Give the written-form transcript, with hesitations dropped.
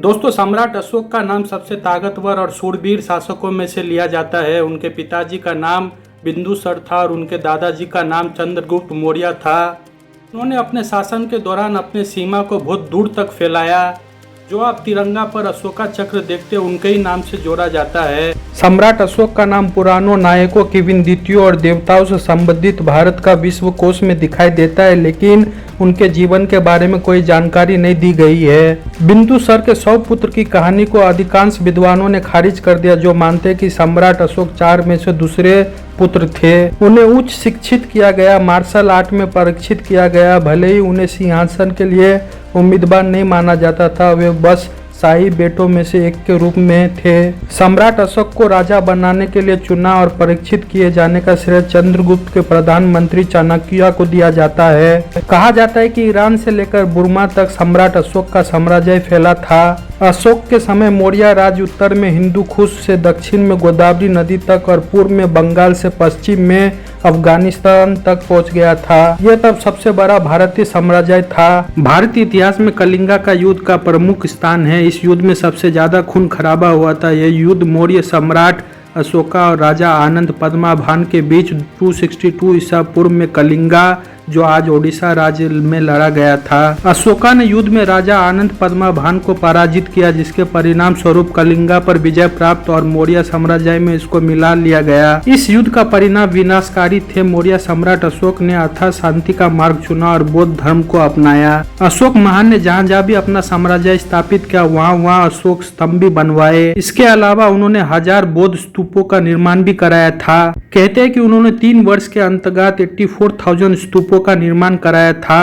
दोस्तों, सम्राट अशोक का नाम सबसे ताकतवर और शूरवीर शासकों में से लिया जाता है। उनके पिताजी का नाम बिंदुसार था और उनके दादाजी का नाम चंद्रगुप्त मौर्य था। उन्होंने अपने शासन के दौरान अपने सीमा को बहुत दूर तक फैलाया। जो आप तिरंगा पर अशोका चक्र देखते हैं, उनके ही नाम से जोड़ा जाता है। सम्राट अशोक का नाम पुराणों, नायकों, किंवदंतियों और देवताओं से संबंधित भारत का विश्वकोश में दिखाई देता है, लेकिन उनके जीवन के बारे में कोई जानकारी नहीं दी गई है। बिंदुसार के 100 पुत्र की कहानी को अधिकांश विद्वानों ने खारिज कर दिया, जो मानते हैं कि सम्राट अशोक 4 में से दूसरे पुत्र थे। उन्हें उच्च शिक्षित किया गया, मार्शल आर्ट में परीक्षित किया गया। भले ही उन्हें सिंहासन के लिए उम्मीदवार नहीं माना जाता था, वे बस शाही बेटों में से एक के रूप में थे। सम्राट अशोक को राजा बनाने के लिए चुना और परीक्षित किए जाने का श्रेय चंद्रगुप्त के प्रधानमंत्री चाणक्य को दिया जाता है। कहा जाता है कि ईरान से लेकर बुर्मा तक सम्राट अशोक का साम्राज्य फैला था। अशोक के समय मौर्य राज्य उत्तर में हिंदू कुश से दक्षिण में गोदावरी नदी तक और पूर्व में बंगाल से पश्चिम में अफगानिस्तान तक पहुंच गया था। यह तब सबसे बड़ा भारतीय साम्राज्य था। भारतीय इतिहास में कलिंगा का युद्ध का प्रमुख स्थान है। इस युद्ध में सबसे ज्यादा खून खराबा हुआ था। यह युद्ध मौर्य सम्राट अशोका और राजा आनंद पद्माभान के बीच 262 ईसा पूर्व में कलिंगा, जो आज ओडिशा राज्य में लड़ा गया था। अशोका ने युद्ध में राजा आनंद पद्माभान को पराजित किया, जिसके परिणाम स्वरूप कलिंगा पर विजय प्राप्त और मौर्य साम्राज्य में इसको मिला लिया गया। इस युद्ध का परिणाम विनाशकारी थे। मौर्य सम्राट अशोक ने अर्थात शांति का मार्ग चुना और बौद्ध धर्म को अपनाया। अशोक महान ने जहाँ जहाँ भी अपना साम्राज्य स्थापित किया, वहाँ अशोक स्तंभ भी बनवाए। इसके अलावा उन्होंने 1000 बौद्ध स्तूपों का निर्माण भी कराया था। कहते हैं कि उन्होंने 3 वर्ष के अंतर्गत 84,000 स्तूपों का निर्माण कराया था।